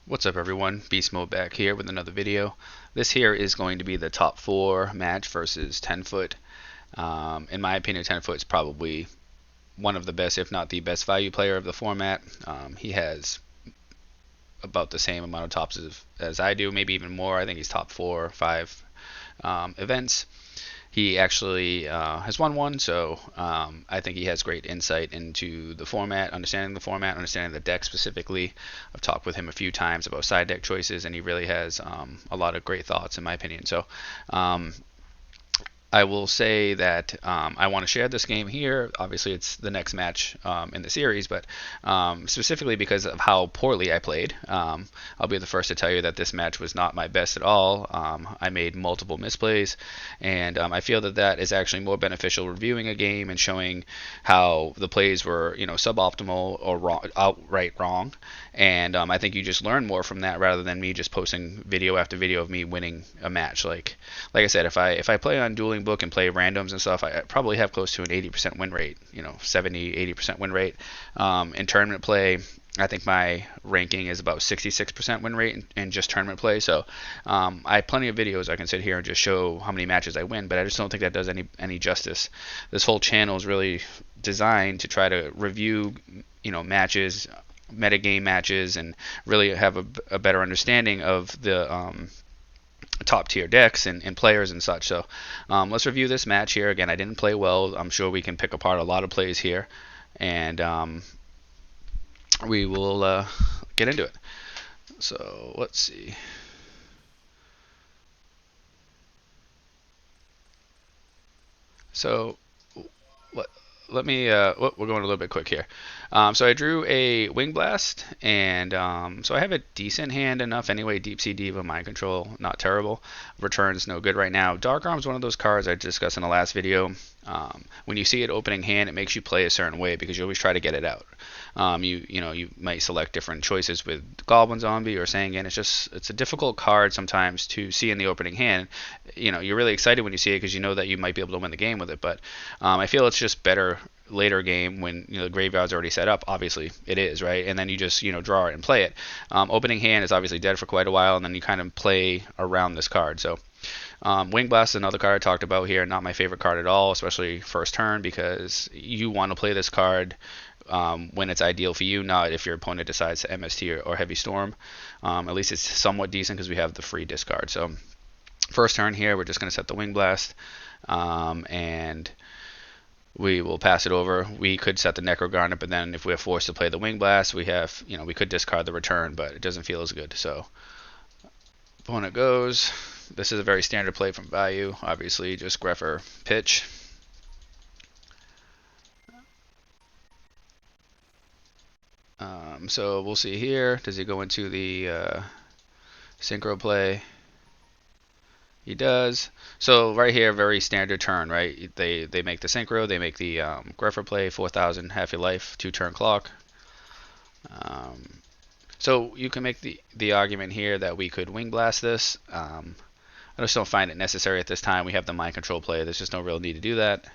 What's up everyone, Beast Mode back here with another video. This here is going to be the top 4 match versus 10 foot. In my opinion, 10 foot is probably one of the best, if not the best Vayu player of the format. He has about the same amount of tops as I do, maybe even more. I think he's top 4 or 5 events. He actually has won one, so I think he has great insight into the format, understanding the deck specifically. I've talked with him a few times about side deck choices, and he really has a lot of great thoughts, in my opinion. So I will say that I want to share this game here. Obviously, it's the next match in the series, but specifically because of how poorly I played, I'll be the first to tell you that this match was not my best at all. I made multiple misplays, and I feel that that is actually more beneficial reviewing a game and showing how the plays were, suboptimal or wrong, outright wrong. And I think you just learn more from that rather than me just posting video after video of me winning a match. Like I said, if I play on Dueling Book and play randoms and stuff, I probably have close to an 80% win rate, 70, 80% win rate. In tournament play, I think my ranking is about 66% win rate in just tournament play. So I have plenty of videos I can sit here and just show how many matches I win, but I just don't think that does any justice. This whole channel is really designed to try to review, matches, metagame matches, and really have a better understanding of the top tier decks and players and such. So let's review this match here. Again, I didn't play well. I'm sure we can pick apart a lot of plays here, and we will get into it. So let's see. So let me, we're going a little bit quick here. So I drew a Wing Blast, and so I have a decent hand enough anyway. Deep Sea Diva, Mind Control, not terrible. Returns no good right now. Dark Arm's one of those cards I discussed in the last video. When you see it opening hand, it makes you play a certain way because you always try to get it out. You might select different choices with Goblin Zombie or Sangan. It's a difficult card sometimes to see in the opening hand. You're really excited when you see it because you know that you might be able to win the game with it. But I feel it's just better later game when the graveyard's already set up. Obviously it is, right? And then you just draw it and play it. Opening hand is obviously dead for quite a while, and then you kind of play around this card. So Wing Blast is another card I talked about here. Not my favorite card at all, especially first turn, because you want to play this card when it's ideal for you, not if your opponent decides to MST or Heavy Storm. At least it's somewhat decent because we have the free discard. So first turn here, we're just going to set the Wing Blast, and we will pass it over. We could set the Necro Garnet, but then if we're forced to play the Wing Blast, we have, we could discard the return, but it doesn't feel as good. So opponent goes. This is a very standard play from Vayu. Obviously, just Greffer pitch. So we'll see here. Does he go into the synchro play? He does. So right here, very standard turn, right? They make the synchro, they make the Greffer play, 4,000, half your life, 2-turn clock. So you can make the argument here that we could Wing Blast this. I just don't find it necessary at this time. We have the Mind Control play. There's just no real need to do that.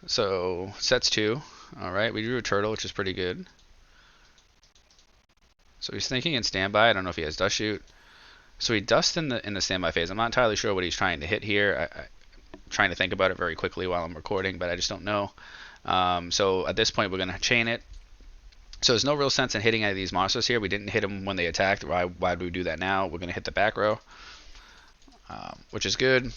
So sets 2. All right, we drew a turtle, which is pretty good. So he's thinking in standby. I don't know if he has Dust Shoot. So he dusts in the standby phase. I'm not entirely sure what he's trying to hit here. I'm trying to think about it very quickly while I'm recording, but I just don't know. So at this point, we're going to chain it. So there's no real sense in hitting any of these monsters here. We didn't hit them when they attacked. Why do we do that now? We're going to hit the back row, which is good.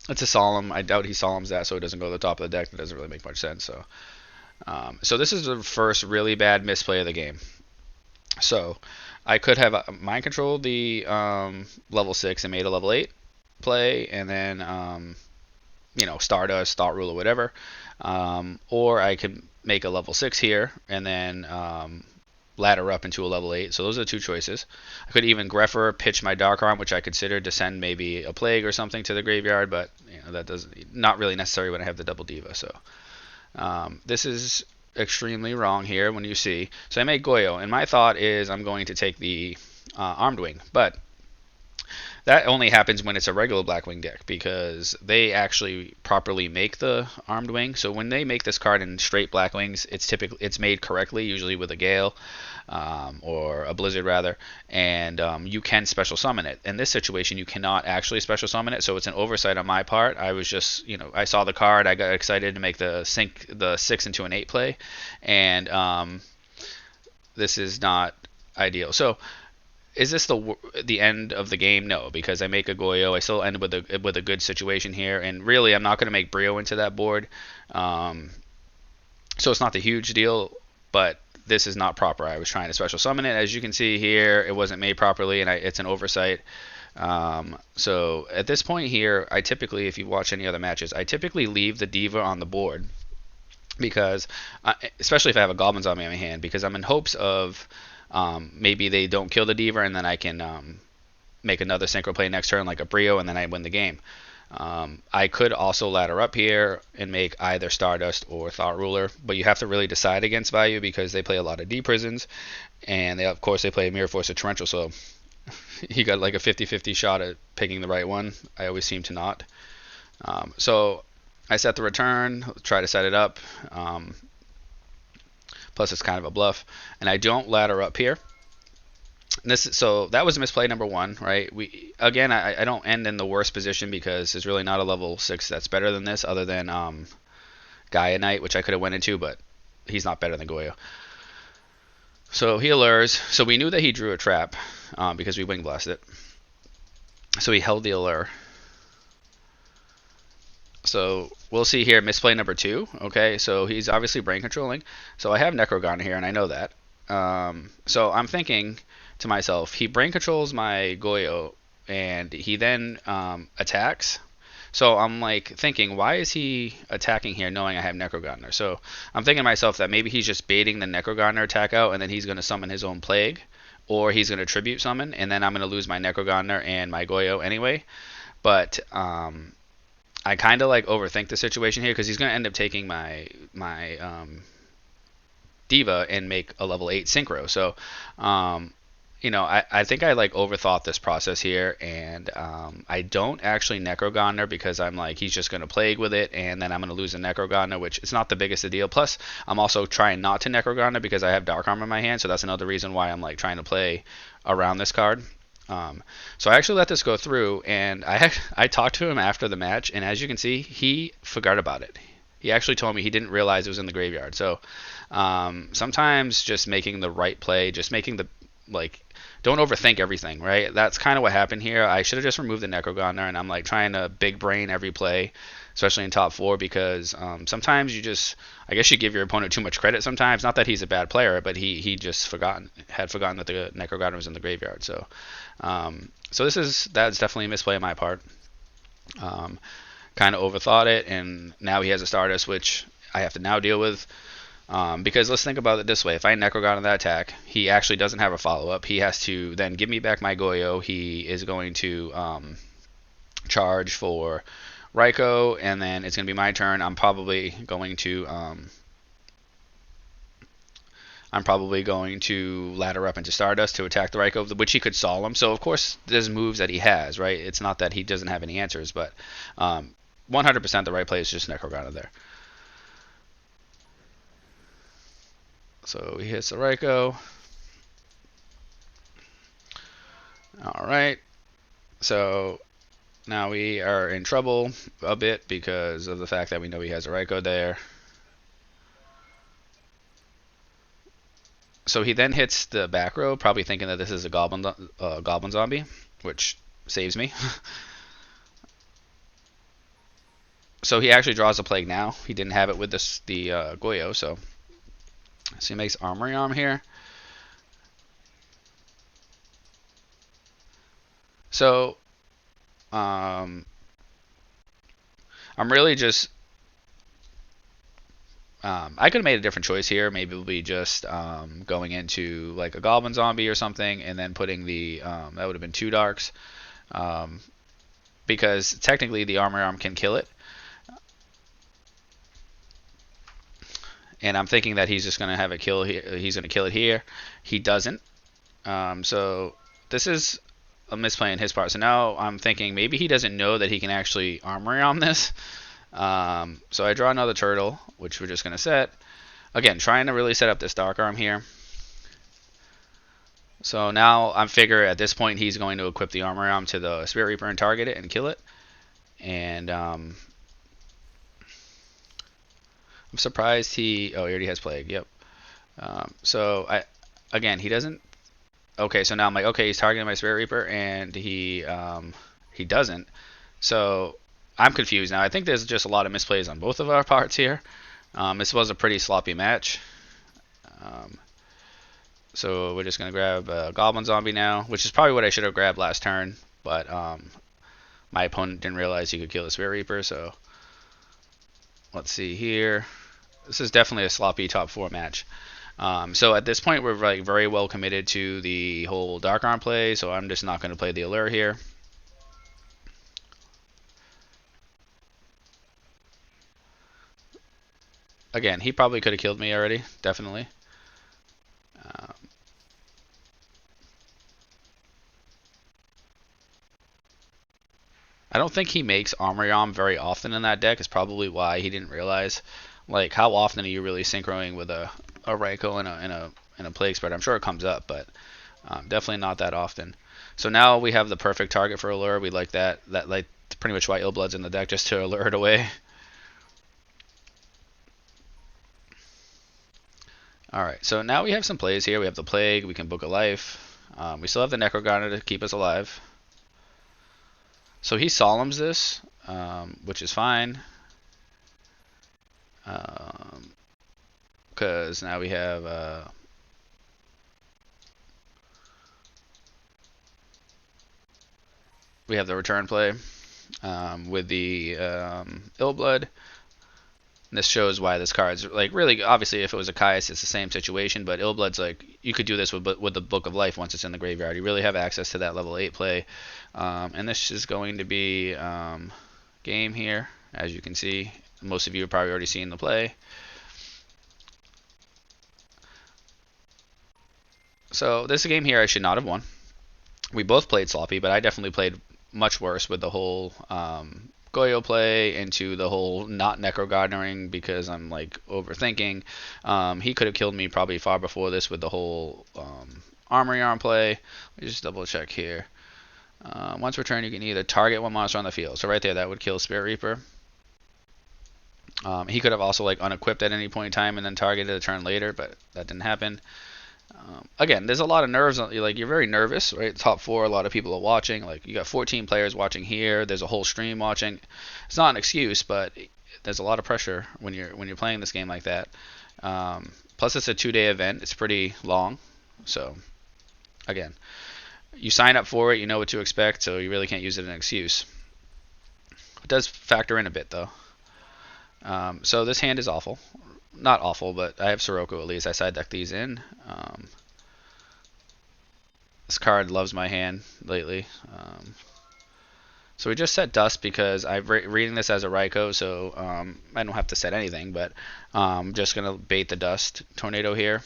It's a Solemn. I doubt he Solemns that, so it doesn't go to the top of the deck. That doesn't really make much sense. So this is the first really bad misplay of the game. So I could have Mind Controlled the level 6 and made a level 8 play, and then Stardust, Thought Rule, or whatever. Or I could make a level 6 here and then ladder up into a level 8. So those are the two choices. I could even Greffer, pitch my Dark Arm, which I considered to send maybe a Plague or something to the graveyard, but that does not really necessary when I have the double Diva. So this is extremely wrong here when you see. So I make Goyo, and my thought is I'm going to take the Armed Wing, but That only happens when it's a regular Blackwing deck because they actually properly make the armed wing. So when they make this card in straight Blackwings, it's made correctly, usually with a Gale or a Blizzard rather, and you can special summon it. In this situation, you cannot actually special summon it, so it's an oversight on my part. I was just, I saw the card, I got excited to make the 6 into an 8 play, and this is not ideal. So is this the end of the game? No, because I make a Goyo. I still end with a good situation here, and really I'm not going to make Brio into that board, so it's not the huge deal. But this is not proper. I was trying to special summon it. As you can see here, it wasn't made properly, and it's an oversight. So at this point here, I typically, if you watch any other matches, I typically leave the Diva on the board because, especially if I have a Goblin Zombie in my hand, because I'm in hopes of maybe they don't kill the Diva, and then I can make another synchro play next turn like a Brio, and then I win the game. I could also ladder up here and make either Stardust or Thought Ruler, but you have to really decide against Vayu because they play a lot of D prisons, and of course they play Mirror Force or Torrential, so you got like a 50-50 shot at picking the right one. I always seem to not. So I set the return, try to set it up. Plus it's kind of a bluff, and I don't ladder up here. So that was misplay number one, right? I don't end in the worst position because there's really not a level 6 that's better than this, other than Gaia Knight, which I could have went into, but he's not better than Goyo. So he allures. So we knew that he drew a trap because we wing blasted it. So he held the allure. So we'll see here, misplay number 2. Okay, so he's obviously brain controlling. So I have Necrogon here, and I know that. So I'm thinking to myself, he brain controls my Goyo, and he then attacks. So I'm like thinking, why is he attacking here knowing I have Necrogardener? So I'm thinking to myself that maybe he's just baiting the Necrogardener attack out, and then he's going to summon his own Plague, or he's going to tribute summon, and then I'm going to lose my Necrogardener and my Goyo anyway. But I kind of like overthink the situation here because he's going to end up taking my Diva and make a level 8 synchro. So I think I like overthought this process here, and I don't actually Necrogardener because I'm like, he's just going to Plague with it, and then I'm going to lose a Necrogardener, which is not the biggest of deal. Plus, I'm also trying not to Necrogardener because I have Dark Armor in my hand, so that's another reason why I'm like trying to play around this card. So I actually let this go through, and I talked to him after the match, and as you can see, he forgot about it. He actually told me he didn't realize it was in the graveyard. So sometimes just making the right play, just making don't overthink everything, right? That's kind of what happened here. I should have just removed the Necrogardener, and I'm like trying to big brain every play, especially in top 4, because sometimes I guess you give your opponent too much credit sometimes. Not that he's a bad player, but he just had forgotten that the Necrogardener was in the graveyard. So that's definitely a misplay on my part. Kind of overthought it, and now he has a Stardust, which I have to now deal with. Because let's think about it this way. If I Necrogon that attack, he actually doesn't have a follow-up. He has to then give me back my Goyo. He is going to charge for Raikou, and then it's going to be my turn. I'm probably going to ladder up into Stardust to attack the Raikou, which he could Solemn. So, of course, there's moves that he has, right? It's not that he doesn't have any answers, but 100% the right play is just Necrogon there. So he hits the Raikou. Alright. So now we are in trouble a bit because of the fact that we know he has a Raikou there. So he then hits the back row, probably thinking that this is a Goblin Zombie, which saves me. So he actually draws a Plague now. He didn't have it with the Goyo, so he makes Armory Arm here. So I'm really just I could have made a different choice here. Maybe it would be just going into like a Goblin Zombie or something, and then putting the that would have been 2 Darks, because technically the Armory Arm can kill it. And I'm thinking that he's just going to have it kill here. He's going to kill it here. He doesn't. So this is a misplay on his part. So now I'm thinking maybe he doesn't know that he can actually armory on this. So I draw another turtle, which we're just going to set. Again, trying to really set up this dark arm here. So now I'm figure at this point he's going to equip the armor arm to the Spirit Reaper and target it and kill it. And I'm surprised he already has Plague. Yep. So again, he doesn't. Okay, so now I'm like, okay, he's targeting my Spirit Reaper, and he doesn't. So I'm confused now. I think there's just a lot of misplays on both of our parts here. This was a pretty sloppy match. So we're just going to grab a Goblin Zombie now, which is probably what I should have grabbed last turn. But my opponent didn't realize he could kill the Spirit Reaper, so let's see here. This is definitely a sloppy top 4 match. So at this point, we're like very well committed to the whole Dark Arm play, so I'm just not going to play the Allure here. Again, he probably could have killed me already, definitely. I don't think he makes Armorion very often in that deck. Is probably why he didn't realize. Like, how often are you really synchroing with a Raikou and a Plague Spread? I'm sure it comes up, but definitely not that often. So now we have the perfect target for Allure. We like that. That like pretty much why Illblood's in the deck, just to lure it away. Alright, so now we have some plays here. We have the Plague. We can book a life. We still have the Necrogarner to keep us alive. So he Solemns this, which is fine. Because now we have the return play with the Illblood. And this shows why this card's like really obviously if it was a Caius it's the same situation, but Illblood's like you could do this with the Book of Life once it's in the graveyard. You really have access to that level 8 play. And this is going to be game here, as you can see. Most of you have probably already seen the play. So this game here I should not have won. We both played sloppy, but I definitely played much worse with the whole Goyo play into the whole not Necro Gardening because I'm like overthinking. He could have killed me probably far before this with the whole Armory Arm play. Let me just double check here. Once returned, you can either target one monster on the field. So right there, that would kill Spirit Reaper. He could have also like unequipped at any point in time and then targeted a turn later, but that didn't happen. Again, there's a lot of nerves. Like you're very nervous, right? Top 4, a lot of people are watching. Like you got 14 players watching here. There's a whole stream watching. It's not an excuse, but there's a lot of pressure when you're playing this game like that. Plus, it's a 2-day event. It's pretty long, so again, you sign up for it. You know what to expect, so you really can't use it as an excuse. It does factor in a bit though. So this hand is awful. Not awful, but I have Sirocco at least. I side deck these in. This card loves my hand lately. So we just set Dust because I'm reading this as a Raikou, so I don't have to set anything, but I'm just going to bait the Dust Tornado here.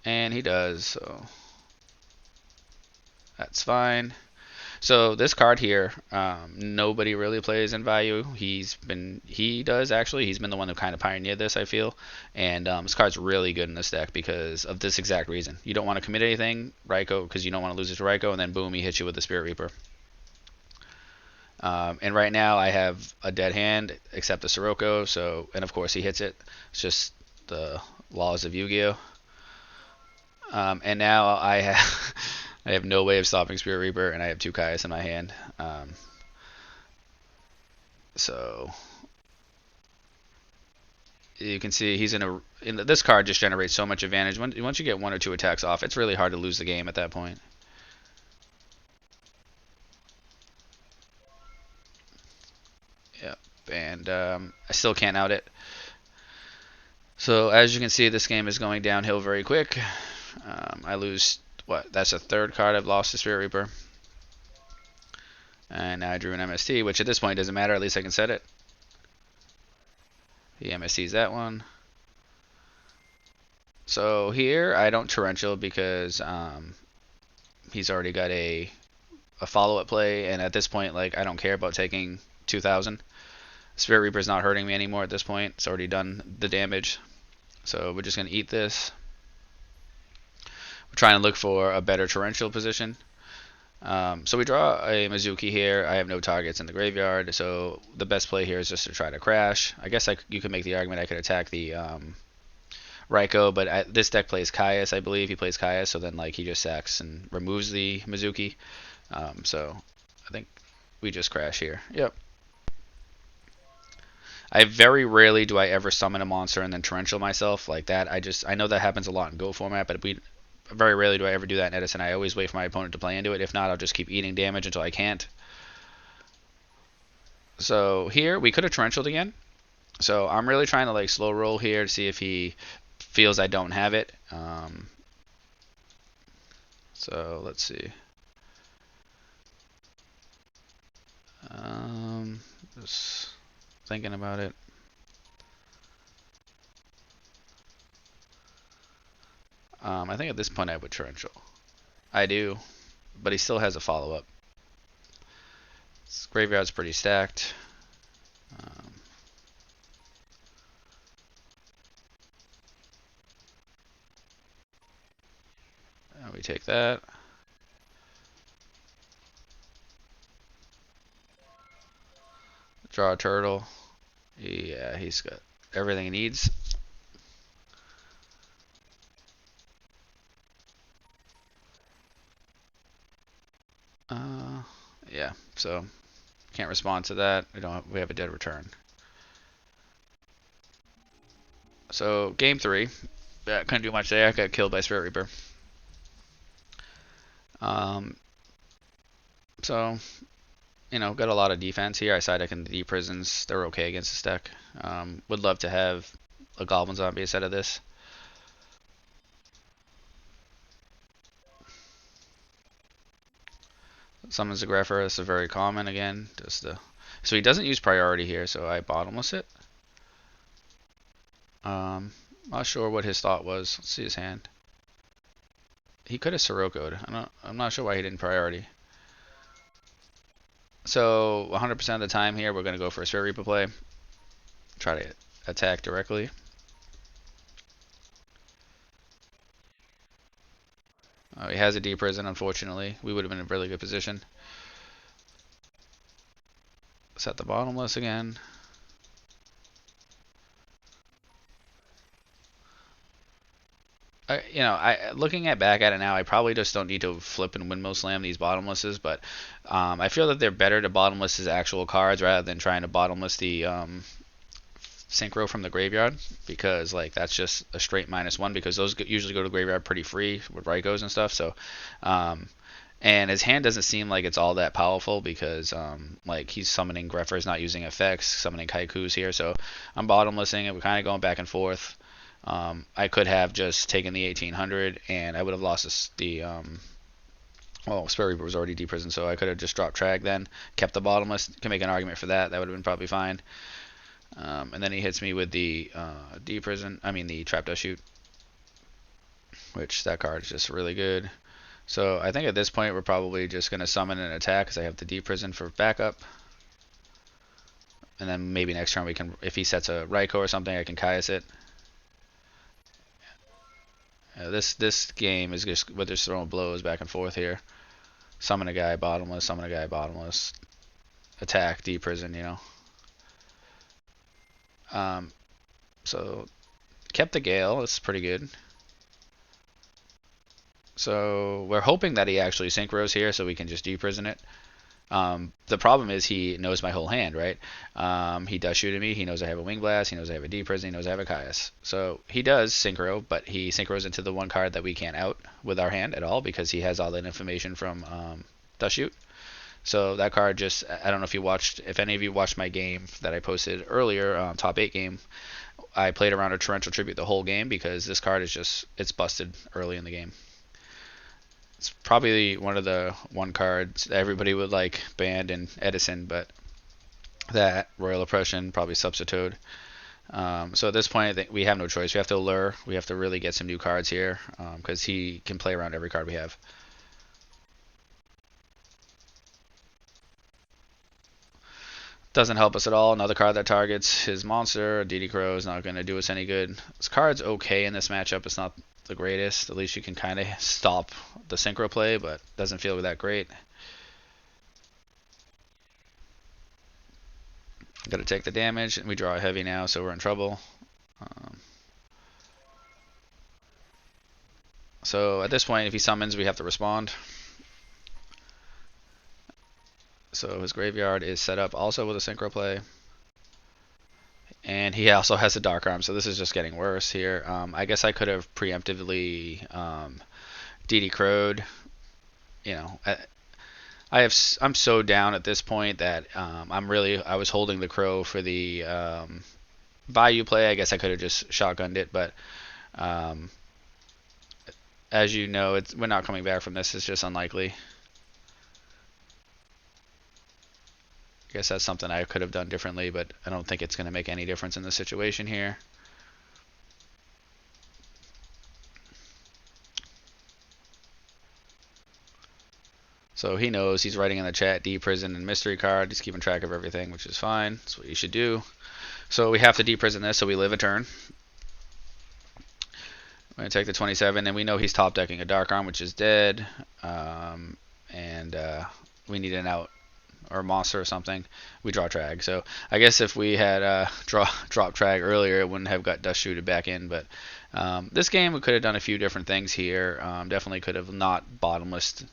And he does, so that's fine. So this card here, nobody really plays in Vayu. He's been the one who kind of pioneered this, I feel. And this card's really good in this deck because of this exact reason. You don't want to commit anything, Raikou, because you don't want to lose it to Raikou, and then boom, he hits you with the Spirit Reaper. And right now I have a dead hand except the Sirocco, and of course he hits it. It's just the laws of Yu-Gi-Oh. And now I have I have no way of stopping Spirit Reaper, and I have 2 Caius in my hand. So you can see he's this card just generates so much advantage. Once you get 1 or 2 attacks off, it's really hard to lose the game at that point. Yep, and I still can't out it. So as you can see, this game is going downhill very quick. I lose. That's the 3rd card I've lost to Spirit Reaper. And now I drew an MST, which at this point doesn't matter. At least I can set it. He MSTs that one. So here I don't Torrential because He's already got a follow-up play, and at this point, like, I don't care about taking 2,000. Spirit Reaper's not hurting me anymore at this point. It's already done the damage. So we're just going to eat this. We're trying to look for a better torrential position. So we draw a Mizuki here. I have no targets in the graveyard, so the best play here is just to try to crash. I guess you could make the argument I could attack the Raikou, but this deck plays Caius, I believe. He plays Caius, so then like he just sacks and removes the Mizuki. So I think we just crash here. Yep. I very rarely do I ever summon a monster and then torrential myself like that. I know that happens a lot in Go format, but very rarely do I ever do that in Edison. I always wait for my opponent to play into it. If not, I'll just keep eating damage until I can't. So here we could have torrentialed again. So I'm really trying to like slow roll here to see if he feels I don't have it. So let's see. Just thinking about it. I think at this point I would torrential. I do, but he still has a follow-up. His graveyard's pretty stacked. We take that. Draw a turtle. Yeah, he's got everything he needs. Yeah, so can't respond to that. We have a dead return. So game 3, couldn't do much there. I got killed by Spirit Reaper. So got a lot of defense here. I side deck in the deep prisons. They're okay against this deck. Would love to have a Goblin Zombie instead of this. Summons the Greffer. This is very common again. So he doesn't use priority here, so I bottomless it. Not sure what his thought was. Let's see his hand. He could have Siroko'd. I'm not sure why he didn't priority. So 100% of the time here, we're going to go for a Spirit Reaper play. Try to attack directly. He has a deep prison, unfortunately. We would have been in a really good position. Set the bottomless again. Looking back at it now, I probably just don't need to flip and windmill slam these bottomlesses, but I feel that they're better to bottomless his actual cards rather than trying to bottomless the synchro from the graveyard, because like that's just a straight -1 because those usually go to the graveyard pretty free with Raikous and stuff. So and his hand doesn't seem like it's all that powerful because like he's summoning Greffers, not using effects, summoning Kaikus here. So I'm bottomlessing it. We're kind of going back and forth. I could have just taken the 1800 and I would have lost well, Spirit Reaper was already deprisoned, so I could have just dropped Trag then, kept the bottomless. Can make an argument for that. That would have been probably fine. And then he hits me with the the Trap Dust Shoot, which that card is just really good. So I think at this point we're probably just going to summon and attack because I have the deprison for backup. And then maybe next turn we can, if he sets a Raikou or something, I can Caius it. This game is just we're just throwing blows back and forth here. Summon a guy bottomless, summon a guy bottomless, attack, deprison, So kept the Gale. It's pretty good. So we're hoping that he actually synchros here so we can just deprison it. The problem is he knows my whole hand, right? He does shoot at me. He knows I have a Wing Blast. He knows I have a deprison. He knows I have a Caius. So he does synchro, but he synchros into the one card that we can't out with our hand at all because he has all that information from Dust Shoot. So that card just, I don't know if any of you watched my game that I posted earlier, top 8 game. I played around a Torrential Tribute the whole game because this card is just, it's busted early in the game. It's probably one of the cards that everybody would like banned in Edison, but that Royal Oppression probably substitute. So at this point, I think we have no choice. We have to lure. We have to really get some new cards here because he can play around every card we have. Doesn't help us at all. Another card that targets his monster, DD Crow, is not going to do us any good. This card's okay in this matchup. It's not the greatest. At least you can kind of stop the synchro play, but doesn't feel that great. Got to take the damage, and we draw a heavy now, so we're in trouble. So at this point, if he summons, we have to respond. So his graveyard is set up also with a synchro play. And he also has a Dark Arm, so this is just getting worse here. I guess I could have preemptively DD Crowed. You know, I'm so down at this point that I was holding the Crow for the Vayu play. I guess I could have just shotgunned it, but as you know, we're not coming back from this. It's just unlikely. I guess that's something I could have done differently, but I don't think it's going to make any difference in the situation here. So he knows. He's writing in the chat, D-Prison and Mystery Card. He's keeping track of everything, which is fine. That's what you should do. So we have to D-Prison this, so we live a turn. We're going to take the 27, and we know he's top decking a Dark Arm, which is dead. And we need an out or a monster or something. We draw Trag. So I guess if we had drop Trag earlier, it wouldn't have got Dust Shooted back in. But this game, we could have done a few different things here. Definitely could have not bottomless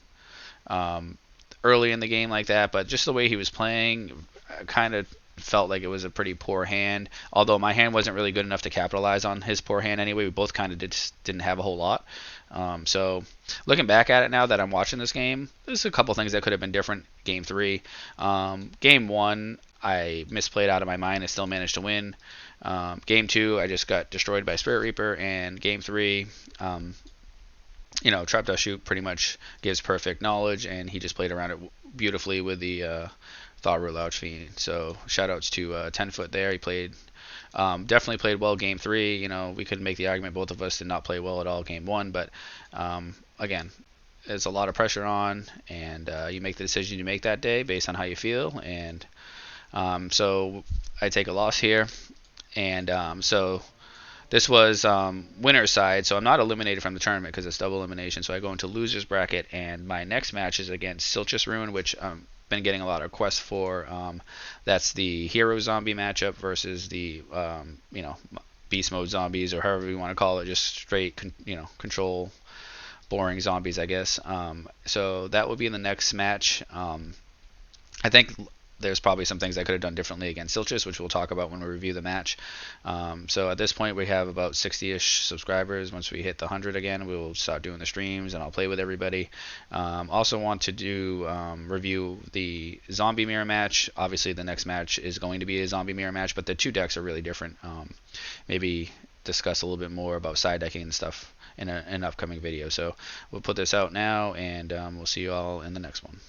early in the game like that, but just the way he was playing, I kind of felt like it was a pretty poor hand. Although my hand wasn't really good enough to capitalize on his poor hand anyway. We both kind of didn't have a whole lot. So looking back at it now that I'm watching this game, there's a couple things that could have been different. Game 3, Game 1, I misplayed out of my mind and still managed to win. Game 2, I just got destroyed by Spirit Reaper, and Game 3, Trap Dust Shoot pretty much gives perfect knowledge, and he just played around it beautifully with the Thought Root Louch Fiend. So shoutouts to 10 Foot there. He played definitely played well Game 3. We could make the argument both of us did not play well at all Game 1, but again, there's a lot of pressure on, and you make the decision you make that day based on how you feel, and so I take a loss here, and so this was winner's side, so I'm not eliminated from the tournament because it's double elimination. So I go into loser's bracket, and my next match is against Silchus Ruin, which I've been getting a lot of requests for. That's the hero zombie matchup versus the beast mode zombies, or however you want to call it, just straight control boring zombies, I guess. So that will be in the next match. I think there's probably some things I could have done differently against Silchus, which we'll talk about when we review the match. So at this point, we have about 60-ish subscribers. Once we hit the 100 again, we will start doing the streams, and I'll play with everybody. Also want to do review the zombie mirror match. Obviously, the next match is going to be a zombie mirror match, but the two decks are really different. Maybe discuss a little bit more about side decking and stuff in an upcoming video. So we'll put this out now, and we'll see you all in the next one.